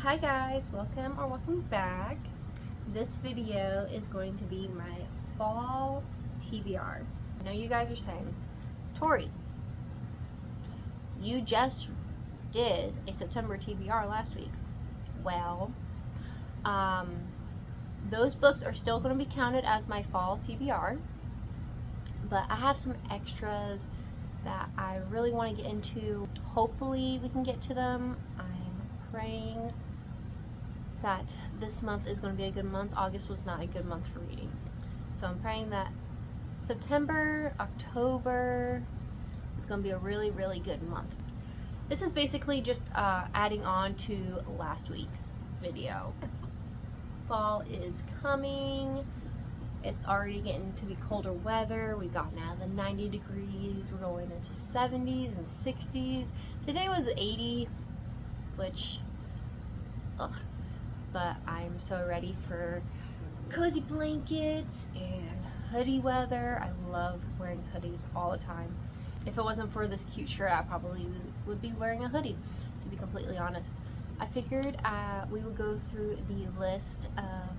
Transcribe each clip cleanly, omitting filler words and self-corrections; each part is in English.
Hi guys, welcome back. This video is going to be my fall TBR. I know you guys are saying, Tori, you just did a September TBR last week. Well, those books are still going to be counted as my fall TBR, but I have some extras that I really want to get into. Hopefully we can get to them. I'm praying that this month is going to be a good month. August was not a good month for reading. So I'm praying that September, October is going to be a really, really good month. This is basically just adding on to last week's video. Fall is coming. It's already getting to be colder weather. We've gotten out of the 90 degrees. We're going into 70s and 60s. Today was 80, which, ugh. But I'm so ready for cozy blankets and hoodie weather. I love wearing hoodies all the time. If it wasn't for this cute shirt, I probably would be wearing a hoodie, to be completely honest. I figured we would go through the list of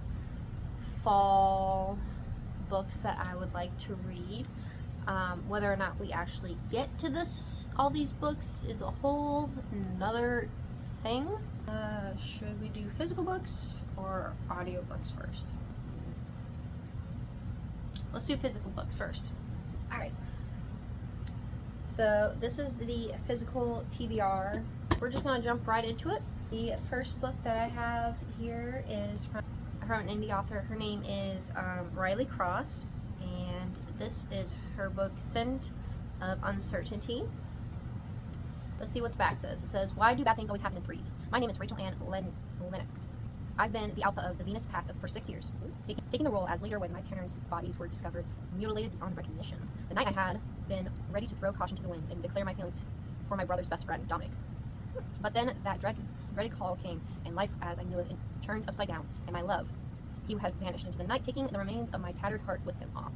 fall books that I would like to read. Whether or not we actually get to all these books is a whole another thing. Should we do physical books or audiobooks first? Let's do physical books first. Alright. So this is the physical TBR. We're just going to jump right into it. The first book that I have here is from an indie author. Her name is Riley Cross, and this is her book, Scent of Uncertainty. Let's see what the back says. It says, "Why do bad things always happen in threes? My name is Rachel Ann Lennox. I've been the alpha of the Venus Pack for 6 years, taking the role as leader when my parents' bodies were discovered mutilated beyond recognition. The night I had been ready to throw caution to the wind and declare my feelings for my brother's best friend, Dominic. But then that dreaded call came, and life as I knew it turned upside down, and my love, he had vanished into the night, taking the remains of my tattered heart with him off.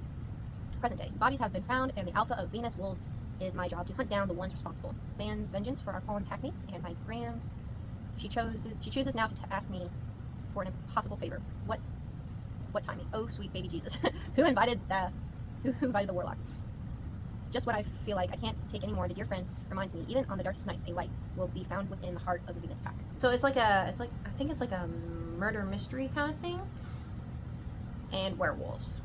Present day, bodies have been found, and the alpha of Venus wolves is my job to hunt down the ones responsible. Man's vengeance for our fallen packmates and my grams. She chooses now to ask me for an impossible favor. What timing? Oh, sweet baby Jesus. Who invited the warlock? Just what I feel like I can't take anymore. The dear friend reminds me, even on the darkest nights, a light will be found within the heart of the Venus Pack." So I think it's like a murder mystery kind of thing, and werewolves.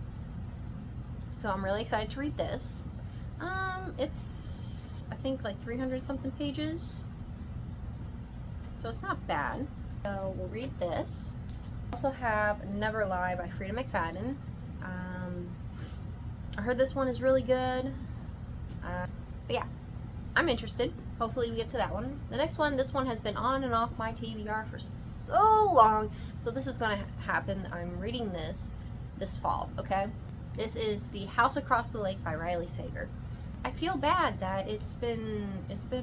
So I'm really excited to read this. It's, I think, like 300 something pages, so it's not bad. So we'll read this. I also have Never Lie by Frida McFadden. I heard this one is really good, but yeah, I'm interested. Hopefully we get to that one. The next one, this one has been on and off my TBR for so long, so this is gonna happen. I'm reading this fall, okay? This is The House Across the Lake by Riley Sager. I feel bad that it's been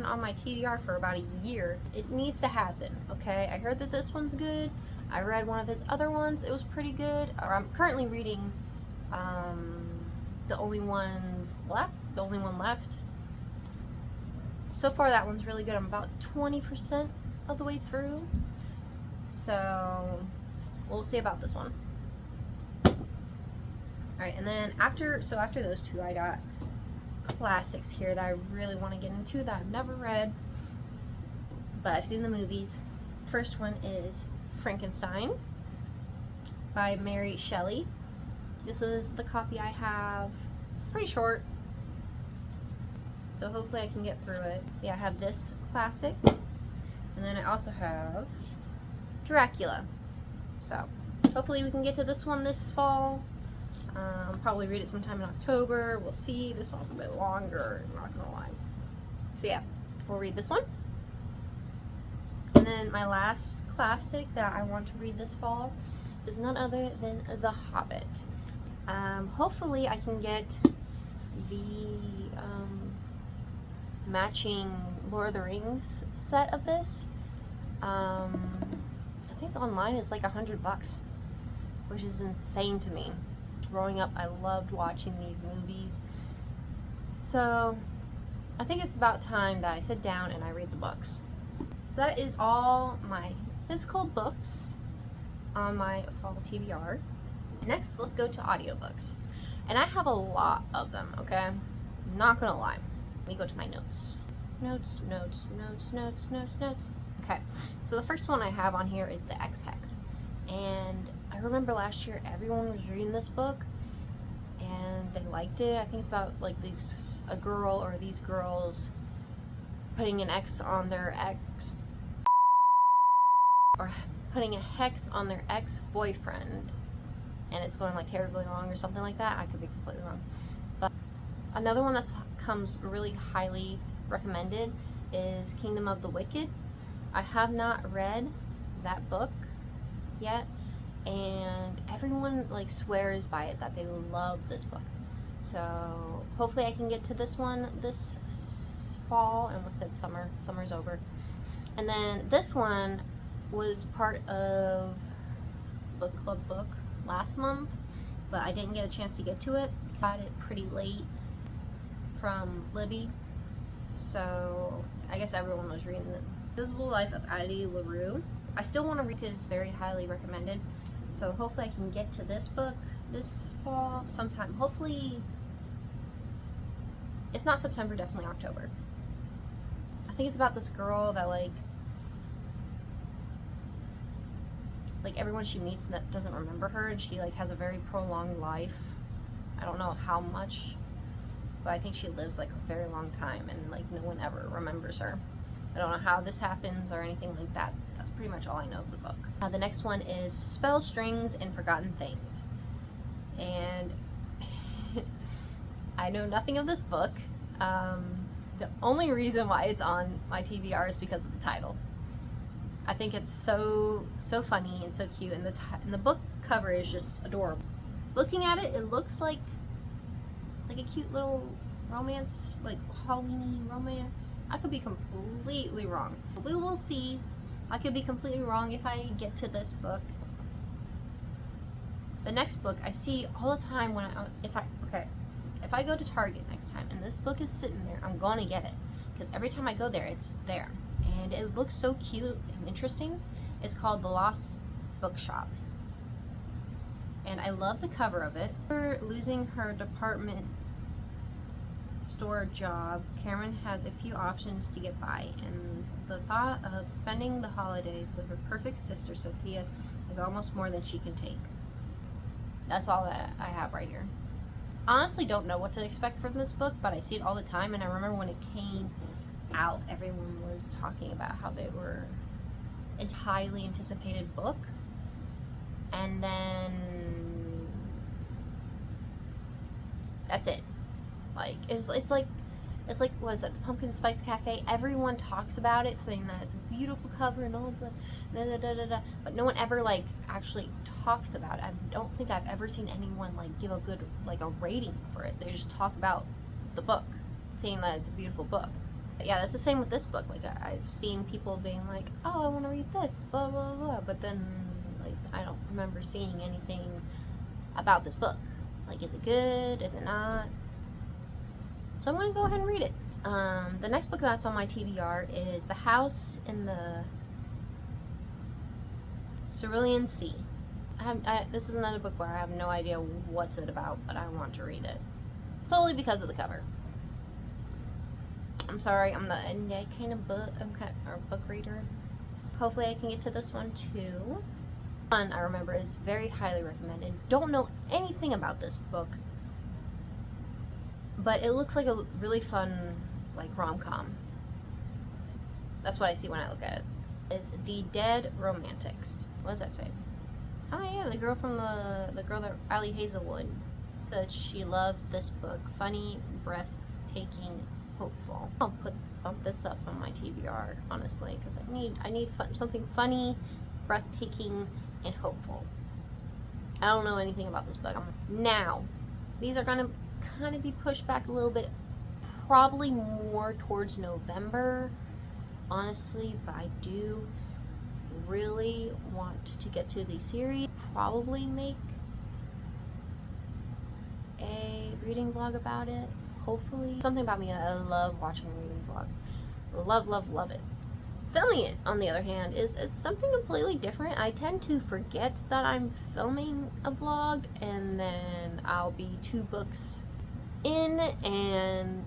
on my TBR for about a year. It needs to happen, okay? I heard that this one's good. I read one of his other ones. It was pretty good. I'm currently reading The Only One Left. So far that one's really good. I'm about 20% of the way through. So we'll see about this one. Alright, and then after those two, I got classics here that I really want to get into that I've never read, but I've seen the movies. First one is Frankenstein by Mary Shelley. This is the copy I have. Pretty short, so hopefully I can get through it. Yeah, I have this classic, and then I also have Dracula. So hopefully we can get to this one this fall. Probably read it sometime in October. We'll see. This one's a bit longer, I'm not gonna lie. So yeah, we'll read this one. And then my last classic that I want to read this fall is none other than The Hobbit. Hopefully I can get the matching Lord of the Rings set of this. I think online it's like $100, which is insane to me. Growing up, I loved watching these movies. So I think it's about time that I sit down and I read the books. So that is all my physical books on my Fall TBR. Next, let's go to audiobooks. And I have a lot of them, okay? I'm not gonna lie. Let me go to my notes. Notes. Okay, so the first one I have on here is The X-Hex. And I remember last year everyone was reading this book and they liked it. I think it's about like a girl or these girls putting an X on their ex, or putting a hex on their ex-boyfriend, and it's going like terribly wrong or something like that. I could be completely wrong. But another one that comes really highly recommended is Kingdom of the Wicked. I have not read that book yet, and everyone like swears by it, that they love this book. So hopefully I can get to this one this fall. I almost said summer. Summer's over. And then this one was part of book club book last month, but I didn't get a chance to get to it. Got it pretty late from Libby, so I guess everyone was reading it. Invisible Life of Addie LaRue. I still want to read it. It's very highly recommended, so hopefully I can get to this book this fall sometime. Hopefully, if not September, definitely October. I think it's about this girl that like everyone she meets that doesn't remember her, and she like has a very prolonged life. I don't know how much, but I think she lives like a very long time, and like no one ever remembers her. I don't know how this happens or anything like that. That's pretty much all I know of the book. The next one is Spell Strings and Forgotten Things, and I know nothing of this book. The only reason why it's on my TBR is because of the title. I think it's so funny and so cute, and the book cover is just adorable. Looking at it, it looks like a cute little romance, like Halloween romance. I could be completely wrong. We will see. I could be completely wrong if I get to this book. The next book I see all the time when if I go to Target next time and this book is sitting there, I'm gonna get it, because every time I go there, it's there. And it looks so cute and interesting. It's called The Lost Bookshop. And I love the cover of it. After losing her department store job, Cameron has a few options to get by, and the thought of spending the holidays with her perfect sister, Sophia, is almost more than she can take. That's all that I have right here. Honestly, don't know what to expect from this book, but I see it all the time, and I remember when it came out, everyone was talking about how they were a highly anticipated book, and then that's it. Like it's like what is that, the Pumpkin Spice Cafe? Everyone talks about it, saying that it's a beautiful cover and all the but no one ever like actually talks about it. I don't think I've ever seen anyone like give a good like a rating for it. They just talk about the book, saying that it's a beautiful book. Yeah, that's the same with this book. Like I've seen people being like, oh, I want to read this, blah blah blah, but then like I don't remember seeing anything about this book. Like, is it good? Is it not? So I'm gonna go ahead and read it. The next book that's on my TBR is The House in the Cerulean Sea. This is another book where I have no idea what's it about, but I want to read it solely because of the cover. I'm sorry, I'm not a kind of book reader. Hopefully I can get to this one too. One I remember is very highly recommended. Don't know anything about this book, but it looks like a really fun like rom-com. That's what I see when I look at it. It's The Dead Romantics. What does that say? Oh yeah, the girl from the girl that Ali Hazelwood said she loved this book. Funny, breathtaking, hopeful. I'll bump this up on my TBR, honestly, because I need something funny, breathtaking, and hopeful. I don't know anything about this book. Now, these are gonna kind of be pushed back a little bit, probably more towards November, honestly, but I do really want to get to the series. Probably make a reading vlog about it, hopefully. Something about me, I love watching reading vlogs. Love it. Filming it, on the other hand, is something completely different. I tend to forget that I'm filming a vlog, and then I'll be 2 books in, and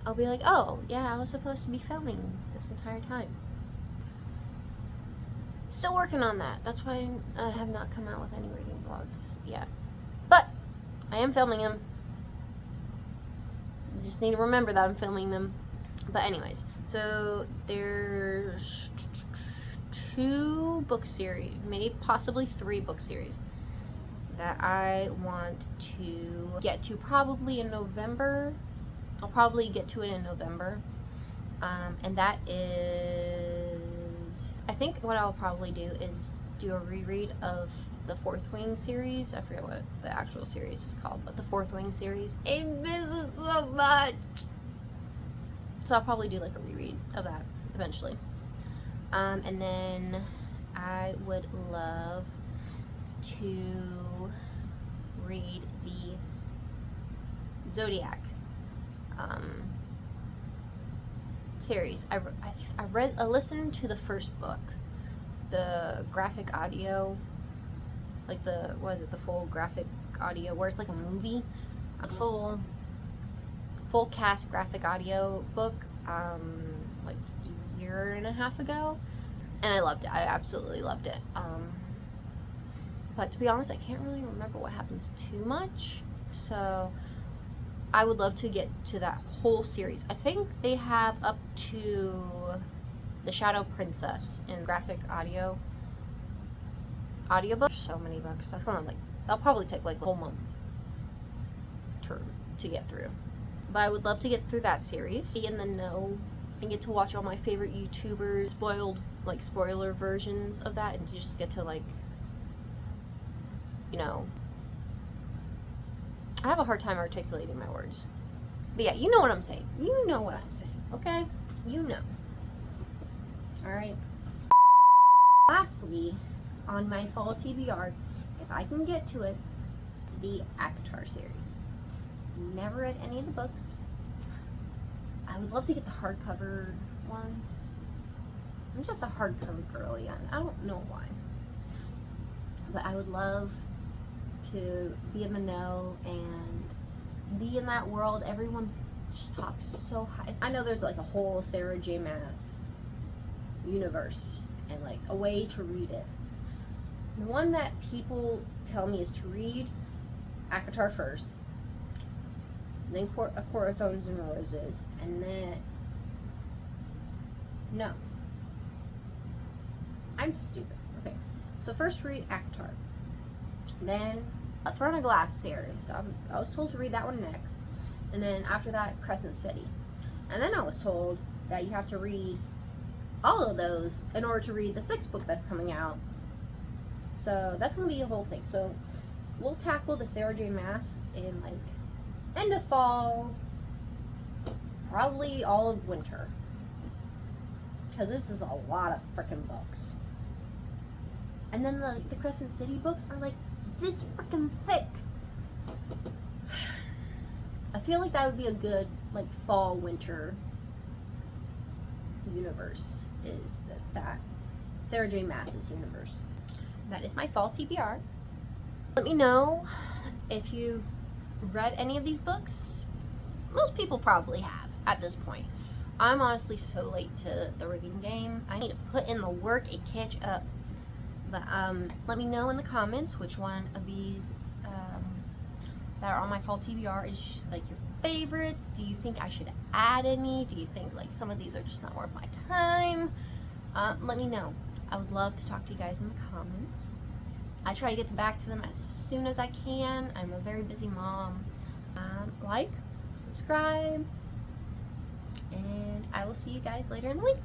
I'll be like, oh, yeah, I was supposed to be filming this entire time. Still working on that. That's why I have not come out with any reading vlogs yet. But I am filming them. I just need to remember that I'm filming them. But anyways, so there's 2 book series, maybe possibly 3 book series that I want to get to probably in November. I'll probably get to it in November. And that is, I think what I'll probably do is do a reread of the Fourth Wing series. I forget what the actual series is called, but the Fourth Wing series. I miss it so much. So I'll probably do like a reread of that eventually. And then I would love to read the Zodiac series. I listened to the first book, the graphic audio, like the full graphic audio where it's like a movie, a full cast graphic audio book, like a year and a half ago, and I loved it. I absolutely loved it. But to be honest, I can't really remember what happens too much, so I would love to get to that whole series. I think they have up to The Shadow Princess in graphic audiobook. So many books. That's gonna that'll probably take like a whole month to get through. But I would love to get through that series, be in the know, and get to watch all my favorite YouTubers spoiler versions of that, and just get to I have a hard time articulating my words. But yeah, you know what I'm saying. You know what I'm saying, okay? You know. Alright. Lastly, on my fall TBR, if I can get to it, the ACOTAR series. Never read any of the books. I would love to get the hardcover ones. I'm just a hardcover girly, and I don't know why. But I would love to be in the know and be in that world. Everyone just talks so high. I know there's like a whole Sarah J. Maas universe and like a way to read it. The one that people tell me is to read ACOTAR first, then A Court of Thorns and Roses, and then no, I'm stupid. Okay, so first read ACOTAR, then A Throne of Glass series. I was told to read that one next, and then after that, Crescent City, and then I was told that you have to read all of those in order to read the 6th book that's coming out. So that's gonna be a whole thing. So we'll tackle the Sarah J. Maas in like end of fall, probably all of winter, because this is a lot of freaking books. And then the Crescent City books are like this freaking thick. I feel like that would be a good like fall winter universe, is that Sarah J. Maas's universe. That is my fall TBR. Let me know if you've read any of these books. Most people probably have at this point. I'm honestly so late to the reading game. I need to put in the work and catch up. But let me know in the comments which one of these that are on my fall TBR is like your favorites. Do you think I should add any? Do you think like some of these are just not worth my time? Let me know. I would love to talk to you guys in the comments. I try to get back to them as soon as I can. I'm a very busy mom. Like, subscribe, and I will see you guys later in the week.